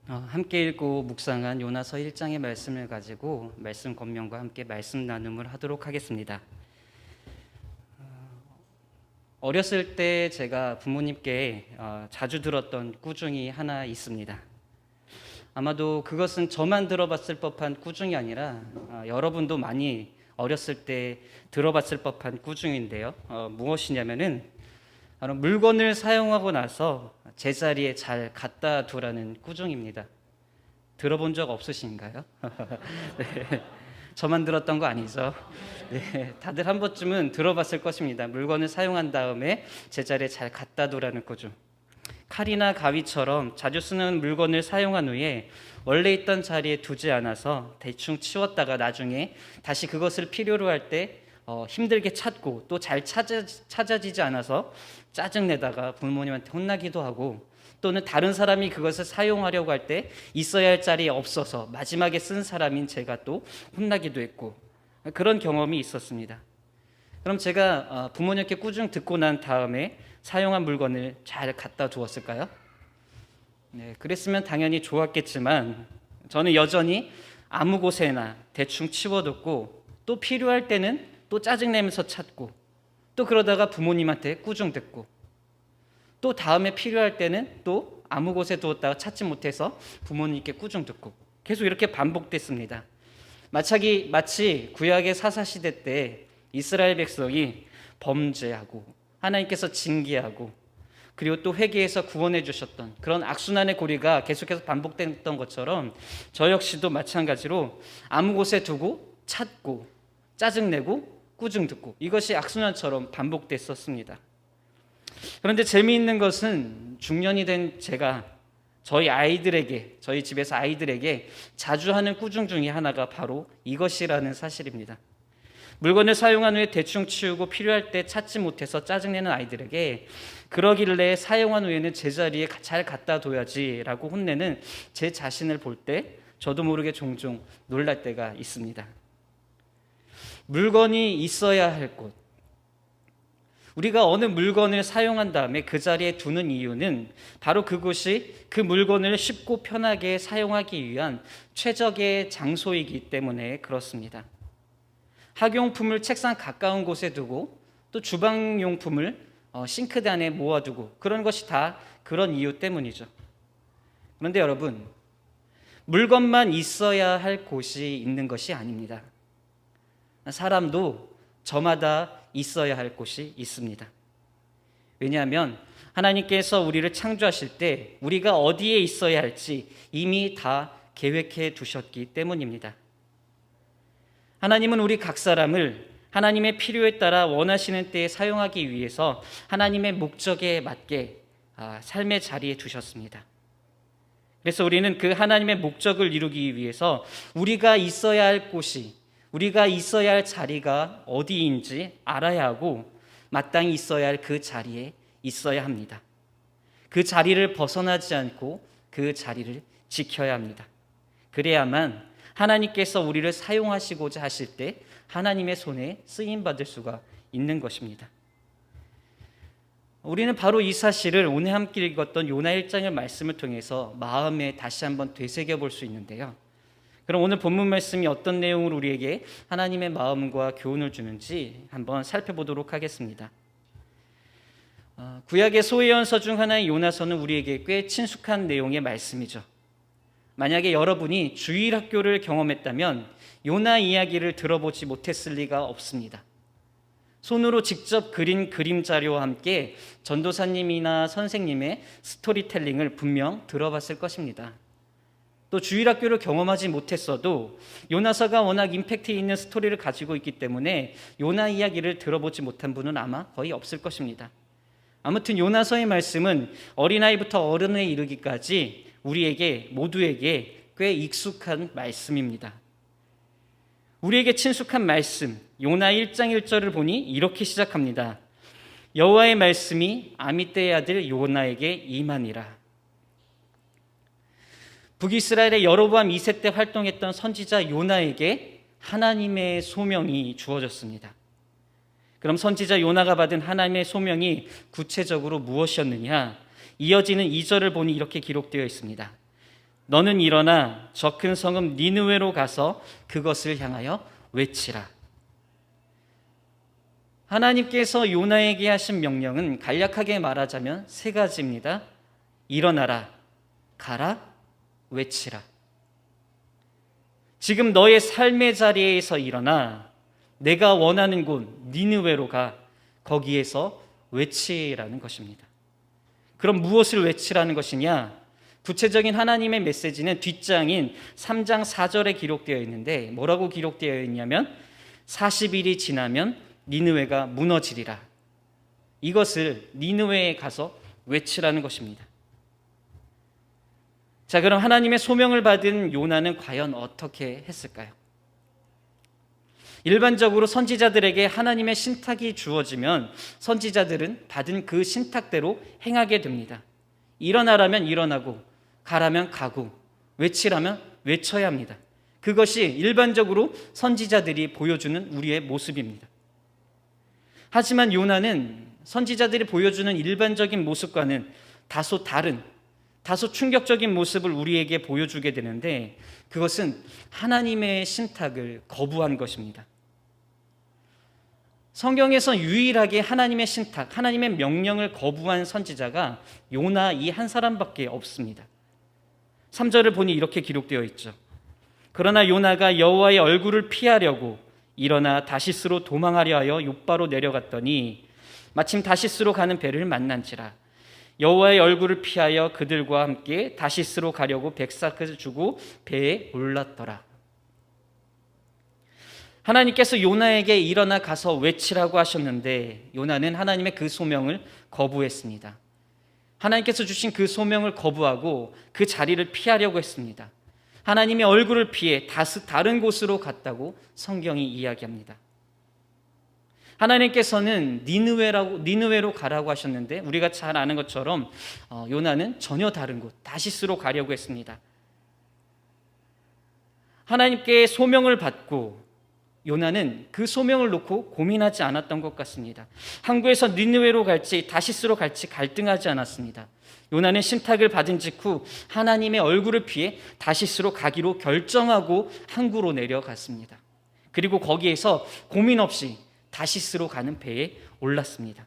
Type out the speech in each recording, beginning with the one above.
함께 읽고 묵상한 요나서 1장의 말씀을 가지고 말씀 권면과 함께 말씀 나눔을 하도록 하겠습니다. 어렸을 때 제가 부모님께 자주 들었던 꾸중이 하나 있습니다. 아마도 그것은 저만 들어봤을 법한 꾸중이 아니라 여러분도 많이 어렸을 때 들어봤을 법한 꾸중인데요. 무엇이냐면은 바로 물건을 사용하고 나서 제자리에 잘 갖다 두라는 꾸중입니다. 들어본 적 없으신가요? 네, 저만 들었던 거 아니죠? 네, 다들 한 번쯤은 들어봤을 것입니다. 물건을 사용한 다음에 제자리에 잘 갖다 두라는 꾸중. 칼이나 가위처럼 자주 쓰는 물건을 사용한 후에 원래 있던 자리에 두지 않아서 대충 치웠다가 나중에 다시 그것을 필요로 할 때 힘들게 찾고 또 잘 찾아지지 않아서 짜증내다가 부모님한테 혼나기도 하고, 또는 다른 사람이 그것을 사용하려고 할 때 있어야 할 자리에 없어서 마지막에 쓴 사람인 제가 또 혼나기도 했고, 그런 경험이 있었습니다. 그럼 제가 부모님께 꾸중 듣고 난 다음에 사용한 물건을 잘 갖다 두었을까요? 네, 그랬으면 당연히 좋았겠지만 저는 여전히 아무 곳에나 대충 치워뒀고, 또 필요할 때는 또 짜증내면서 찾고, 또 그러다가 부모님한테 꾸중 듣고, 또 다음에 필요할 때는 또 아무 곳에 두었다가 찾지 못해서 부모님께 꾸중 듣고, 계속 이렇게 반복됐습니다. 마치 구약의 사사시대 때 이스라엘 백성이 범죄하고 하나님께서 징계하고 그리고 또 회개해서 구원해 주셨던 그런 악순환의 고리가 계속해서 반복됐던 것처럼 저 역시도 마찬가지로 아무 곳에 두고 찾고 짜증내고 꾸중 듣고, 이것이 악순환처럼 반복됐었습니다. 그런데 재미있는 것은 중년이 된 제가 저희 집에서 아이들에게 자주 하는 꾸중 중에 하나가 바로 이것이라는 사실입니다. 물건을 사용한 후에 대충 치우고 필요할 때 찾지 못해서 짜증내는 아이들에게 그러길래 사용한 후에는 제자리에 잘 갖다 둬야지라고 혼내는 제 자신을 볼 때 저도 모르게 종종 놀랄 때가 있습니다. 물건이 있어야 할 곳, 우리가 어느 물건을 사용한 다음에 그 자리에 두는 이유는 바로 그곳이 그 물건을 쉽고 편하게 사용하기 위한 최적의 장소이기 때문에 그렇습니다. 학용품을 책상 가까운 곳에 두고 또 주방용품을 싱크대 안에 모아두고, 그런 것이 다 그런 이유 때문이죠. 그런데 여러분, 물건만 있어야 할 곳이 있는 것이 아닙니다. 사람도 저마다 있어야 할 곳이 있습니다. 왜냐하면 하나님께서 우리를 창조하실 때 우리가 어디에 있어야 할지 이미 다 계획해 두셨기 때문입니다. 하나님은 우리 각 사람을 하나님의 필요에 따라 원하시는 때에 사용하기 위해서 하나님의 목적에 맞게 삶의 자리에 두셨습니다. 그래서 우리는 그 하나님의 목적을 이루기 위해서 우리가 있어야 할 곳이, 우리가 있어야 할 자리가 어디인지 알아야 하고, 마땅히 있어야 할 그 자리에 있어야 합니다. 그 자리를 벗어나지 않고 그 자리를 지켜야 합니다. 그래야만 하나님께서 우리를 사용하시고자 하실 때 하나님의 손에 쓰임받을 수가 있는 것입니다. 우리는 바로 이 사실을 오늘 함께 읽었던 요나 1장의 말씀을 통해서 마음에 다시 한번 되새겨 볼 수 있는데요. 그럼 오늘 본문 말씀이 어떤 내용으로 우리에게 하나님의 마음과 교훈을 주는지 한번 살펴보도록 하겠습니다. 구약의 소예언서 중 하나인 요나서는 우리에게 꽤 친숙한 내용의 말씀이죠. 만약에 여러분이 주일학교를 경험했다면 요나 이야기를 들어보지 못했을 리가 없습니다. 손으로 직접 그린 그림 자료와 함께 전도사님이나 선생님의 스토리텔링을 분명 들어봤을 것입니다. 또 주일학교를 경험하지 못했어도 요나서가 워낙 임팩트 있는 스토리를 가지고 있기 때문에 요나 이야기를 들어보지 못한 분은 아마 거의 없을 것입니다. 아무튼 요나서의 말씀은 어린아이부터 어른에 이르기까지 우리에게 모두에게 꽤 익숙한 말씀입니다. 우리에게 친숙한 말씀, 요나 1장 1절을 보니 이렇게 시작합니다. 여호와의 말씀이 아미떼의 아들 요나에게 임하니라. 북이스라엘의 여로보암 2세 때 활동했던 선지자 요나에게 하나님의 소명이 주어졌습니다. 그럼 선지자 요나가 받은 하나님의 소명이 구체적으로 무엇이었느냐? 이어지는 2절을 보니 이렇게 기록되어 있습니다. 너는 일어나 저 큰 성읍 니느웨로 가서 그것을 향하여 외치라. 하나님께서 요나에게 하신 명령은 간략하게 말하자면 세 가지입니다. 일어나라, 가라, 외치라. 지금 너의 삶의 자리에서 일어나 내가 원하는 곳 니느웨로 가 거기에서 외치라는 것입니다. 그럼 무엇을 외치라는 것이냐? 구체적인 하나님의 메시지는 뒷장인 3장 4절에 기록되어 있는데 뭐라고 기록되어 있냐면 40일이 지나면 니느웨가 무너지리라. 이것을 니느웨에 가서 외치라는 것입니다. 자, 그럼 하나님의 소명을 받은 요나는 과연 어떻게 했을까요? 일반적으로 선지자들에게 하나님의 신탁이 주어지면 선지자들은 받은 그 신탁대로 행하게 됩니다. 일어나라면 일어나고 가라면 가고 외치라면 외쳐야 합니다. 그것이 일반적으로 선지자들이 보여주는 우리의 모습입니다. 하지만 요나는 선지자들이 보여주는 일반적인 모습과는 다소 다른, 다소 충격적인 모습을 우리에게 보여주게 되는데 그것은 하나님의 신탁을 거부한 것입니다. 성경에서 유일하게 하나님의 신탁, 하나님의 명령을 거부한 선지자가 요나 이 한 사람밖에 없습니다. 3절을 보니 이렇게 기록되어 있죠. 그러나 요나가 여호와의 얼굴을 피하려고 일어나 다시스로 도망하려 하여 욥바로 내려갔더니 마침 다시스로 가는 배를 만난지라. 여호와의 얼굴을 피하여 그들과 함께 다시스로 가려고 백삭을 주고 배에 올랐더라. 하나님께서 요나에게 일어나 가서 외치라고 하셨는데 요나는 하나님의 그 소명을 거부했습니다. 하나님께서 주신 그 소명을 거부하고 그 자리를 피하려고 했습니다. 하나님의 얼굴을 피해 다른 곳으로 갔다고 성경이 이야기합니다. 하나님께서는 니느웨로 가라고 하셨는데 우리가 잘 아는 것처럼 요나는 전혀 다른 곳 다시스로 가려고 했습니다. 하나님께 소명을 받고 요나는 그 소명을 놓고 고민하지 않았던 것 같습니다. 항구에서 니느웨로 갈지 다시스로 갈지 갈등하지 않았습니다. 요나는 신탁을 받은 직후 하나님의 얼굴을 피해 다시스로 가기로 결정하고 항구로 내려갔습니다. 그리고 거기에서 고민 없이 다시스로 가는 배에 올랐습니다.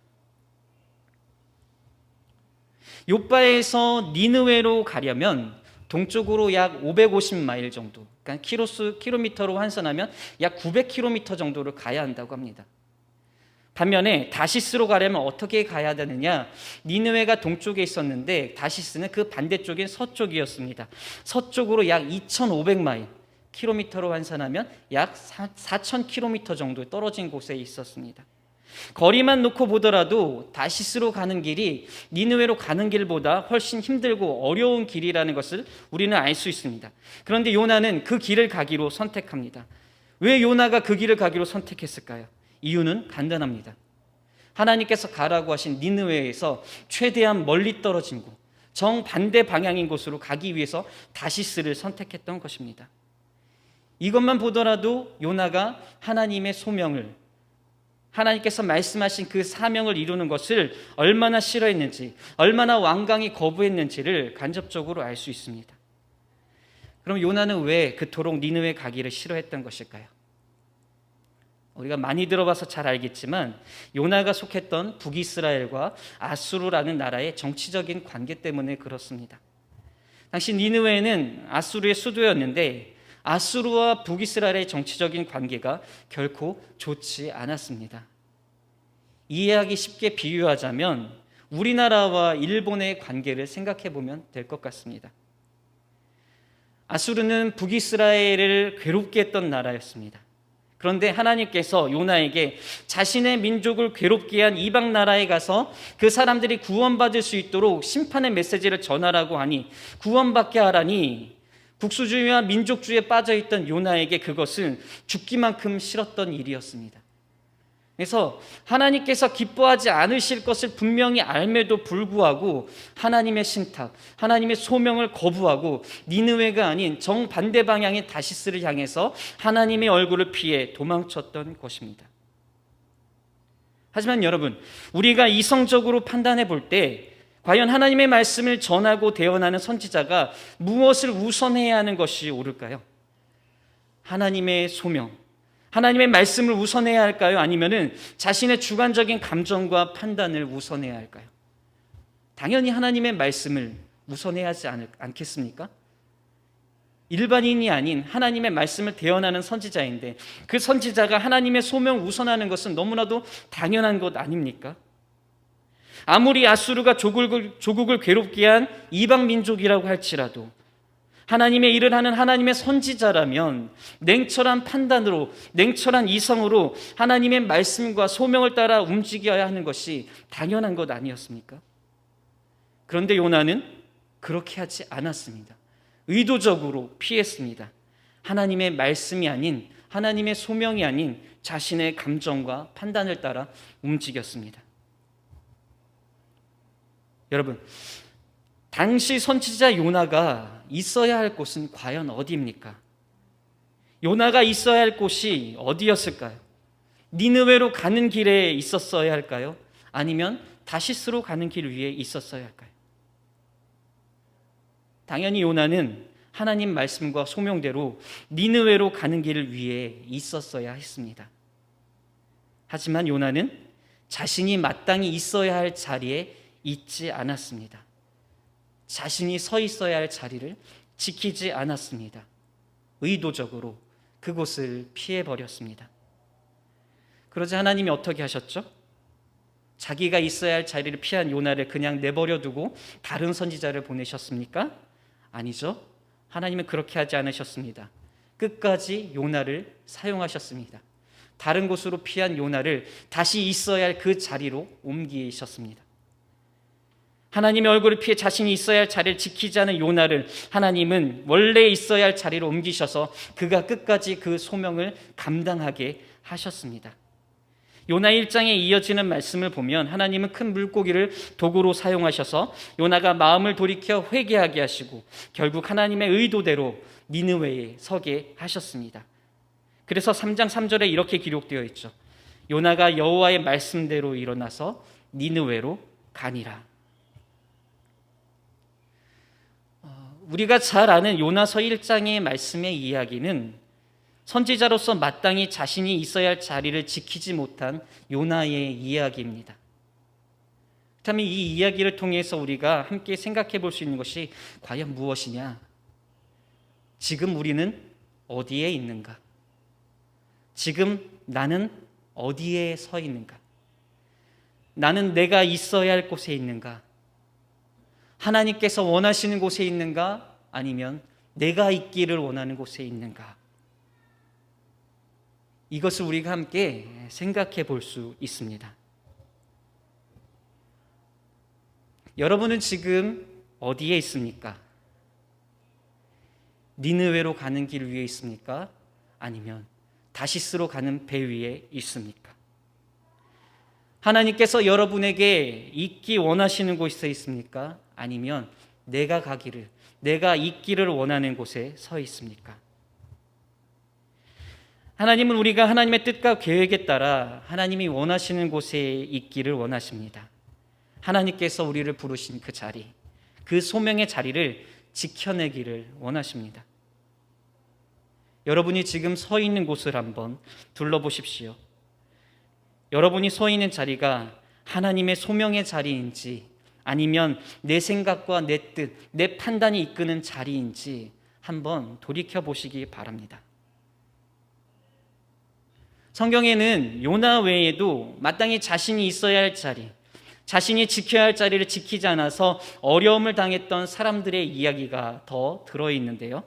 욥바에서 니느웨로 가려면 동쪽으로 약 550마일 정도, 그러니까 킬로미터로 환산하면 약 900km 정도를 가야 한다고 합니다. 반면에 다시스로 가려면 어떻게 가야 되느냐? 니느웨가 동쪽에 있었는데 다시스는 그 반대쪽인 서쪽이었습니다. 서쪽으로 약 2500마일, 킬로미터로 환산하면 약 4000km 정도 떨어진 곳에 있었습니다. 거리만 놓고 보더라도 다시스로 가는 길이 니느웨로 가는 길보다 훨씬 힘들고 어려운 길이라는 것을 우리는 알 수 있습니다. 그런데 요나는 그 길을 가기로 선택합니다. 왜 요나가 그 길을 가기로 선택했을까요? 이유는 간단합니다. 하나님께서 가라고 하신 니느웨에서 최대한 멀리 떨어진 곳, 정반대 방향인 곳으로 가기 위해서 다시스를 선택했던 것입니다. 이것만 보더라도 요나가 하나님의 소명을, 하나님께서 말씀하신 그 사명을 이루는 것을 얼마나 싫어했는지, 얼마나 완강히 거부했는지를 간접적으로 알 수 있습니다. 그럼 요나는 왜 그토록 니느웨 가기를 싫어했던 것일까요? 우리가 많이 들어봐서 잘 알겠지만 요나가 속했던 북이스라엘과 아수르라는 나라의 정치적인 관계 때문에 그렇습니다. 당시 니느웨는 아수르의 수도였는데 아수르와 북이스라엘의 정치적인 관계가 결코 좋지 않았습니다. 이해하기 쉽게 비유하자면 우리나라와 일본의 관계를 생각해 보면 될 것 같습니다. 아수르는 북이스라엘을 괴롭게 했던 나라였습니다. 그런데 하나님께서 요나에게 자신의 민족을 괴롭게 한 이방 나라에 가서 그 사람들이 구원받을 수 있도록 심판의 메시지를 전하라고 하니, 구원받게 하라니 국수주의와 민족주의에 빠져있던 요나에게 그것은 죽기만큼 싫었던 일이었습니다. 그래서 하나님께서 기뻐하지 않으실 것을 분명히 알매도 불구하고 하나님의 신탁, 하나님의 소명을 거부하고 니느웨가 아닌 정반대 방향의 다시스를 향해서 하나님의 얼굴을 피해 도망쳤던 것입니다. 하지만 여러분, 우리가 이성적으로 판단해 볼 때 과연 하나님의 말씀을 전하고 대언하는 선지자가 무엇을 우선해야 하는 것이 옳을까요? 하나님의 소명, 하나님의 말씀을 우선해야 할까요? 아니면은 자신의 주관적인 감정과 판단을 우선해야 할까요? 당연히 하나님의 말씀을 우선해야 하지 않겠습니까? 일반인이 아닌 하나님의 말씀을 대언하는 선지자인데 그 선지자가 하나님의 소명을 우선하는 것은 너무나도 당연한 것 아닙니까? 아무리 아수르가 조국을 괴롭게 한 이방 민족이라고 할지라도 하나님의 일을 하는 하나님의 선지자라면 냉철한 판단으로, 냉철한 이성으로 하나님의 말씀과 소명을 따라 움직여야 하는 것이 당연한 것 아니었습니까? 그런데 요나는 그렇게 하지 않았습니다. 의도적으로 피했습니다. 하나님의 말씀이 아닌, 하나님의 소명이 아닌 자신의 감정과 판단을 따라 움직였습니다. 여러분, 당시 선지자 요나가 있어야 할 곳은 과연 어디입니까? 요나가 있어야 할 곳이 어디였을까요? 니느웨로 가는 길에 있었어야 할까요? 아니면 다시스로 가는 길 위에 있었어야 할까요? 당연히 요나는 하나님 말씀과 소명대로 니느웨로 가는 길 위에 있었어야 했습니다. 하지만 요나는 자신이 마땅히 있어야 할 자리에 있지 않았습니다. 자신이 서 있어야 할 자리를 지키지 않았습니다. 의도적으로 그곳을 피해버렸습니다. 그러자 하나님이 어떻게 하셨죠? 자기가 있어야 할 자리를 피한 요나를 그냥 내버려 두고 다른 선지자를 보내셨습니까? 아니죠. 하나님은 그렇게 하지 않으셨습니다. 끝까지 요나를 사용하셨습니다. 다른 곳으로 피한 요나를 다시 있어야 할 그 자리로 옮기셨습니다. 하나님의 얼굴을 피해 자신이 있어야 할 자리를 지키지 않은 요나를 하나님은 원래 있어야 할 자리로 옮기셔서 그가 끝까지 그 소명을 감당하게 하셨습니다. 요나 1장에 이어지는 말씀을 보면 하나님은 큰 물고기를 도구로 사용하셔서 요나가 마음을 돌이켜 회개하게 하시고 결국 하나님의 의도대로 니느웨에 서게 하셨습니다. 그래서 3장 3절에 이렇게 기록되어 있죠. 요나가 여호와의 말씀대로 일어나서 니느웨로 가니라. 우리가 잘 아는 요나서 1장의 말씀의 이야기는 선지자로서 마땅히 자신이 있어야 할 자리를 지키지 못한 요나의 이야기입니다. 그렇다면 이 이야기를 통해서 우리가 함께 생각해 볼 수 있는 것이 과연 무엇이냐? 지금 우리는 어디에 있는가? 지금 나는 어디에 서 있는가? 나는 내가 있어야 할 곳에 있는가? 하나님께서 원하시는 곳에 있는가? 아니면 내가 있기를 원하는 곳에 있는가? 이것을 우리가 함께 생각해 볼 수 있습니다. 여러분은 지금 어디에 있습니까? 니느웨로 가는 길 위에 있습니까? 아니면 다시스로 가는 배 위에 있습니까? 하나님께서 여러분에게 있기 원하시는 곳에 있습니까? 아니면 내가 가기를, 내가 있기를 원하는 곳에 서 있습니까? 하나님은 우리가 하나님의 뜻과 계획에 따라 하나님이 원하시는 곳에 있기를 원하십니다. 하나님께서 우리를 부르신 그 자리, 그 소명의 자리를 지켜내기를 원하십니다. 여러분이 지금 서 있는 곳을 한번 둘러보십시오. 여러분이 서 있는 자리가 하나님의 소명의 자리인지 아니면 내 생각과 내 뜻, 내 판단이 이끄는 자리인지 한번 돌이켜보시기 바랍니다. 성경에는 요나 외에도 마땅히 자신이 있어야 할 자리, 자신이 지켜야 할 자리를 지키지 않아서 어려움을 당했던 사람들의 이야기가 더 들어있는데요.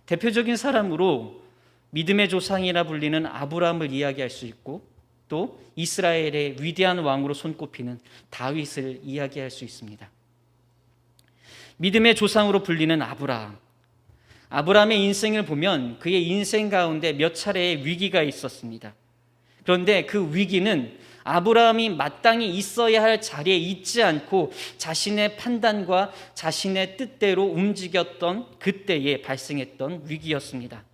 대표적인 사람으로 믿음의 조상이라 불리는 아브라함을 이야기할 수 있고 또 이스라엘의 위대한 왕으로 손꼽히는 다윗을 이야기할 수 있습니다. 믿음의 조상으로 불리는 아브라함의 인생을 보면 그의 인생 가운데 몇 차례의 위기가 있었습니다. 그런데 그 위기는 아브라함이 마땅히 있어야 할 자리에 있지 않고 자신의 판단과 자신의 뜻대로 움직였던 그때에 발생했던 위기였습니다.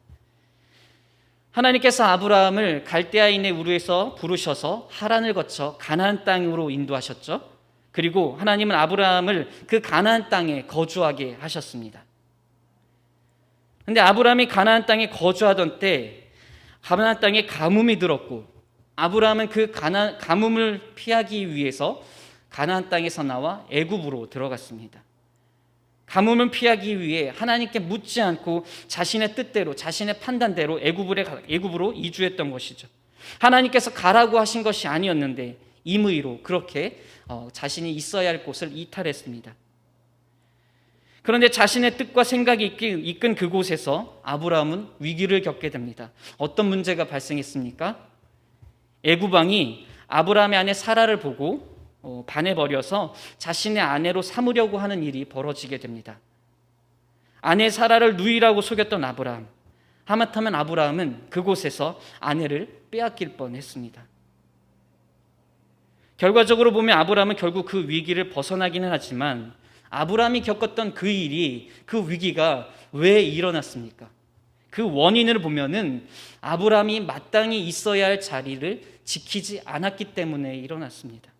하나님께서 아브라함을 갈대아인의 우르에서 부르셔서 하란을 거쳐 가나안 땅으로 인도하셨죠. 그리고 하나님은 아브라함을 그 가나안 땅에 거주하게 하셨습니다. 근데 아브라함이 가나안 땅에 거주하던 때 가나안 땅에 가뭄이 들었고, 아브라함은 그 가뭄을 피하기 위해서 가나안 땅에서 나와 애굽으로 들어갔습니다. 가뭄을 피하기 위해 하나님께 묻지 않고 자신의 뜻대로, 자신의 판단대로 애굽으로 이주했던 것이죠. 하나님께서 가라고 하신 것이 아니었는데 임의로 그렇게 자신이 있어야 할 곳을 이탈했습니다. 그런데 자신의 뜻과 생각이 이끈 그곳에서 아브라함은 위기를 겪게 됩니다. 어떤 문제가 발생했습니까? 애굽 왕이 아브라함의 아내 사라를 보고 반해버려서 자신의 아내로 삼으려고 하는 일이 벌어지게 됩니다. 아내 사라를 누이라고 속였던 아브라함, 하마터면 아브라함은 그곳에서 아내를 빼앗길 뻔했습니다. 결과적으로 보면 아브라함은 결국 그 위기를 벗어나기는 하지만 아브라함이 겪었던 그 일이, 그 위기가 왜 일어났습니까? 그 원인을 보면은 아브라함이 마땅히 있어야 할 자리를 지키지 않았기 때문에 일어났습니다.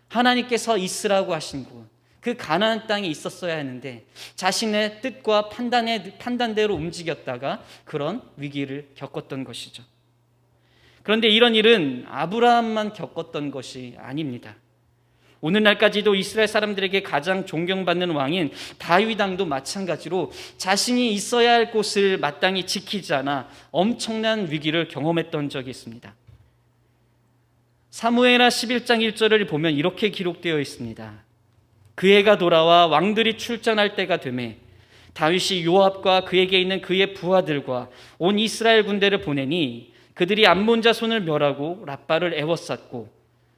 하나님께서 있으라고 하신 곳, 그 가나안 땅에 있었어야 하는데 자신의 뜻과 판단대로 움직였다가 그런 위기를 겪었던 것이죠. 그런데 이런 일은 아브라함만 겪었던 것이 아닙니다. 오늘날까지도 이스라엘 사람들에게 가장 존경받는 왕인 다윗 왕도 마찬가지로 자신이 있어야 할 곳을 마땅히 지키지 않아 엄청난 위기를 경험했던 적이 있습니다. 사무엘하 11장 1절을 보면 이렇게 기록되어 있습니다. 그 해가 돌아와 왕들이 출전할 때가 되매 다윗이 요압과 그에게 있는 그의 부하들과 온 이스라엘 군대를 보내니 그들이 암몬 자손을 멸하고 랍바를 애워쌌고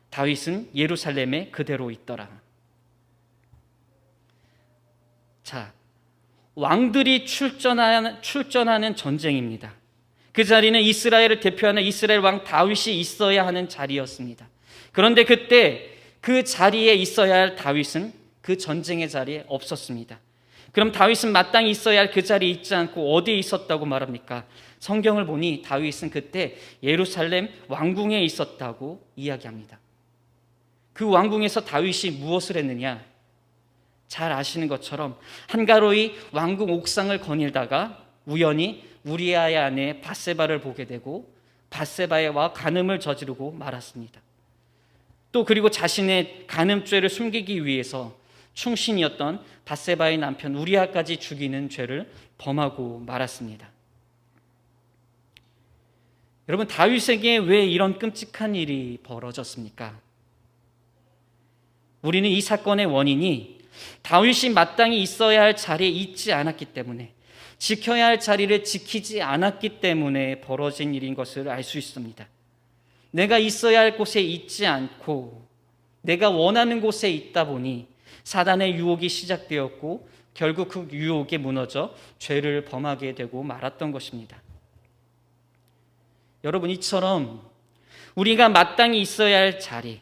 다윗은 예루살렘에 그대로 있더라. 자, 왕들이 출전하는 전쟁입니다. 그 자리는 이스라엘을 대표하는 이스라엘 왕 다윗이 있어야 하는 자리였습니다. 그런데 그때 그 자리에 있어야 할 다윗은 그 전쟁의 자리에 없었습니다. 그럼 다윗은 마땅히 있어야 할 그 자리에 있지 않고 어디에 있었다고 말합니까? 성경을 보니 다윗은 그때 예루살렘 왕궁에 있었다고 이야기합니다. 그 왕궁에서 다윗이 무엇을 했느냐? 잘 아시는 것처럼 한가로이 왕궁 옥상을 거닐다가 우연히 우리아의 아내 밧세바를 보게 되고 밧세바와 간음을 저지르고 말았습니다. 또 그리고 자신의 간음죄를 숨기기 위해서 충신이었던 밧세바의 남편 우리아까지 죽이는 죄를 범하고 말았습니다. 여러분, 다윗에게 왜 이런 끔찍한 일이 벌어졌습니까? 우리는 이 사건의 원인이 다윗이 마땅히 있어야 할 자리에 있지 않았기 때문에, 지켜야 할 자리를 지키지 않았기 때문에 벌어진 일인 것을 알 수 있습니다. 내가 있어야 할 곳에 있지 않고 내가 원하는 곳에 있다 보니 사단의 유혹이 시작되었고 결국 그 유혹에 무너져 죄를 범하게 되고 말았던 것입니다. 여러분, 이처럼 우리가 마땅히 있어야 할 자리,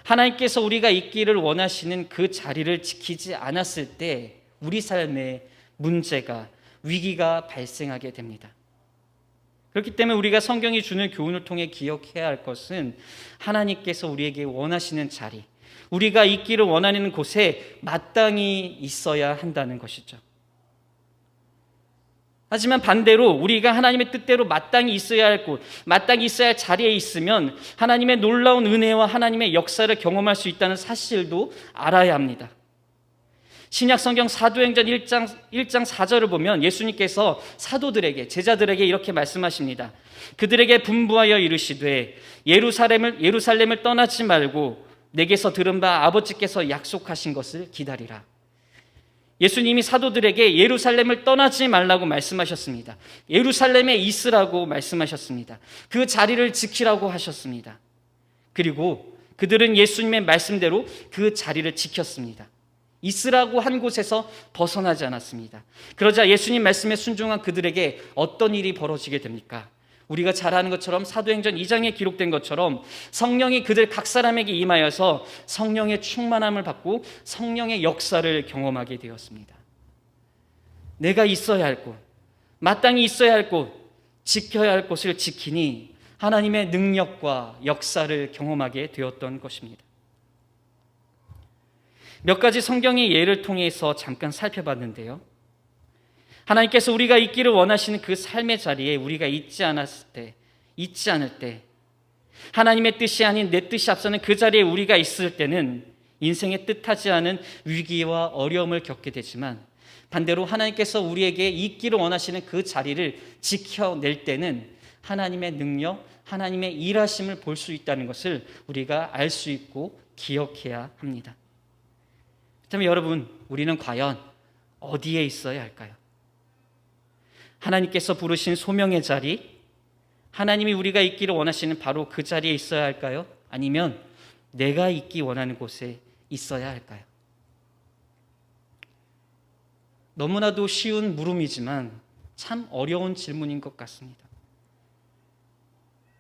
하나님께서 우리가 있기를 원하시는 그 자리를 지키지 않았을 때 우리 삶에 문제가, 위기가 발생하게 됩니다. 그렇기 때문에 우리가 성경이 주는 교훈을 통해 기억해야 할 것은 하나님께서 우리에게 원하시는 자리, 우리가 있기를 원하는 곳에 마땅히 있어야 한다는 것이죠. 하지만 반대로 우리가 하나님의 뜻대로 마땅히 있어야 할 곳, 마땅히 있어야 할 자리에 있으면 하나님의 놀라운 은혜와 하나님의 역사를 경험할 수 있다는 사실도 알아야 합니다. 신약 성경 사도행전 1장 4절을 보면 예수님께서 사도들에게, 제자들에게 이렇게 말씀하십니다. 그들에게 분부하여 이르시되 예루살렘을 떠나지 말고 내게서 들은 바 아버지께서 약속하신 것을 기다리라. 예수님이 사도들에게 예루살렘을 떠나지 말라고 말씀하셨습니다. 예루살렘에 있으라고 말씀하셨습니다. 그 자리를 지키라고 하셨습니다. 그리고 그들은 예수님의 말씀대로 그 자리를 지켰습니다. 있으라고 한 곳에서 벗어나지 않았습니다. 그러자 예수님 말씀에 순종한 그들에게 어떤 일이 벌어지게 됩니까? 우리가 잘 아는 것처럼 사도행전 2장에 기록된 것처럼 성령이 그들 각 사람에게 임하여서 성령의 충만함을 받고 성령의 역사를 경험하게 되었습니다. 내가 있어야 할 곳, 마땅히 있어야 할 곳, 지켜야 할 곳을 지키니 하나님의 능력과 역사를 경험하게 되었던 것입니다. 몇 가지 성경의 예를 통해서 잠깐 살펴봤는데요. 하나님께서 우리가 있기를 원하시는 그 삶의 자리에 우리가 있지 않을 때, 하나님의 뜻이 아닌 내 뜻이 앞서는 그 자리에 우리가 있을 때는 인생의 뜻하지 않은 위기와 어려움을 겪게 되지만, 반대로 하나님께서 우리에게 있기를 원하시는 그 자리를 지켜낼 때는 하나님의 능력, 하나님의 일하심을 볼 수 있다는 것을 우리가 알 수 있고 기억해야 합니다. 그렇다면 여러분, 우리는 과연 어디에 있어야 할까요? 하나님께서 부르신 소명의 자리, 하나님이 우리가 있기를 원하시는 바로 그 자리에 있어야 할까요? 아니면 내가 있기 원하는 곳에 있어야 할까요? 너무나도 쉬운 물음이지만 참 어려운 질문인 것 같습니다.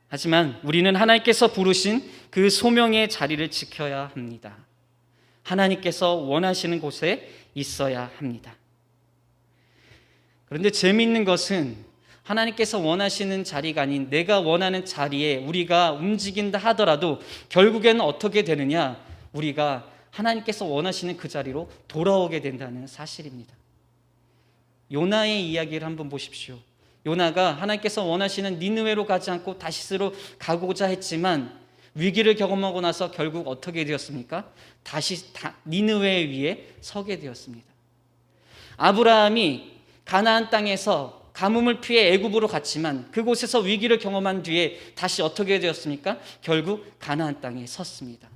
하지만 우리는 하나님께서 부르신 그 소명의 자리를 지켜야 합니다. 하나님께서 원하시는 곳에 있어야 합니다. 그런데 재미있는 것은 하나님께서 원하시는 자리가 아닌 내가 원하는 자리에 우리가 움직인다 하더라도 결국에는 어떻게 되느냐? 우리가 하나님께서 원하시는 그 자리로 돌아오게 된다는 사실입니다. 요나의 이야기를 한번 보십시오. 요나가 하나님께서 원하시는 니느웨로 가지 않고 다시스로 가고자 했지만 위기를 경험하고 나서 결국 어떻게 되었습니까? 다시 니느웨 위에 서게 되었습니다. 아브라함이 가나안 땅에서 가뭄을 피해 애굽으로 갔지만 그곳에서 위기를 경험한 뒤에 다시 어떻게 되었습니까? 결국 가나안 땅에 섰습니다.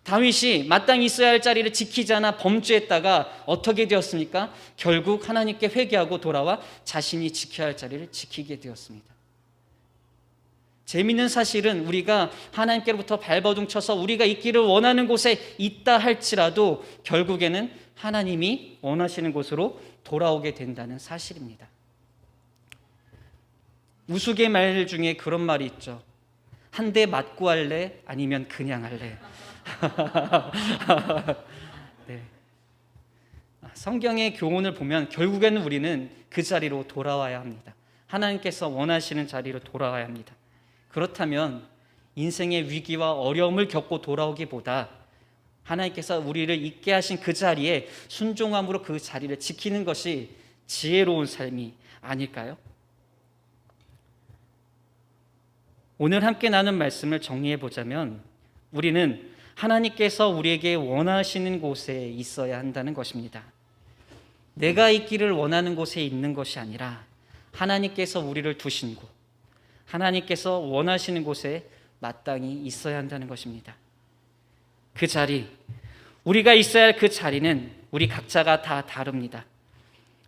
다윗이 마땅히 있어야 할 자리를 지키지 않아 범죄했다가 어떻게 되었습니까? 결국 하나님께 회개하고 돌아와 자신이 지켜야 할 자리를 지키게 되었습니다. 재미있는 사실은 우리가 하나님께로부터 발버둥 쳐서 우리가 있기를 원하는 곳에 있다 할지라도 결국에는 하나님이 원하시는 곳으로 돌아오게 된다는 사실입니다. 우스갯말 중에 그런 말이 있죠. 한 대 맞고 할래? 아니면 그냥 할래? 네. 성경의 교훈을 보면 결국에는 우리는 그 자리로 돌아와야 합니다. 하나님께서 원하시는 자리로 돌아와야 합니다. 그렇다면 인생의 위기와 어려움을 겪고 돌아오기보다 하나님께서 우리를 있게 하신 그 자리에 순종함으로 그 자리를 지키는 것이 지혜로운 삶이 아닐까요? 오늘 함께 나눈 말씀을 정리해 보자면 우리는 하나님께서 우리에게 원하시는 곳에 있어야 한다는 것입니다. 내가 있기를 원하는 곳에 있는 것이 아니라 하나님께서 우리를 두신 곳, 하나님께서 원하시는 곳에 마땅히 있어야 한다는 것입니다. 그 자리, 우리가 있어야 할 그 자리는 우리 각자가 다 다릅니다.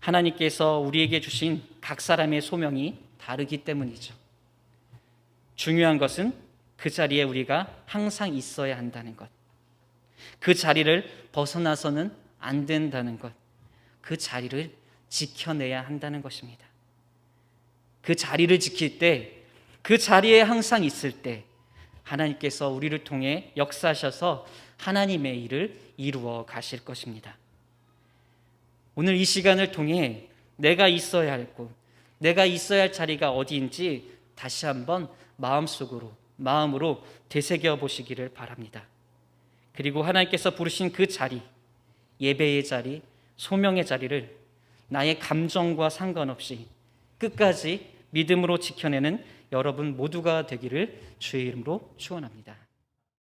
하나님께서 우리에게 주신 각 사람의 소명이 다르기 때문이죠. 중요한 것은 그 자리에 우리가 항상 있어야 한다는 것, 그 자리를 벗어나서는 안 된다는 것, 그 자리를 지켜내야 한다는 것입니다. 그 자리를 지킬 때, 그 자리에 항상 있을 때 하나님께서 우리를 통해 역사하셔서 하나님의 일을 이루어 가실 것입니다. 오늘 이 시간을 통해 내가 있어야 할 곳, 내가 있어야 할 자리가 어디인지 다시 한번 마음으로 되새겨 보시기를 바랍니다. 그리고 하나님께서 부르신 그 자리, 예배의 자리, 소명의 자리를 나의 감정과 상관없이 끝까지 믿음으로 지켜내는 여러분 모두가 되기를 주의 이름으로 축원합니다.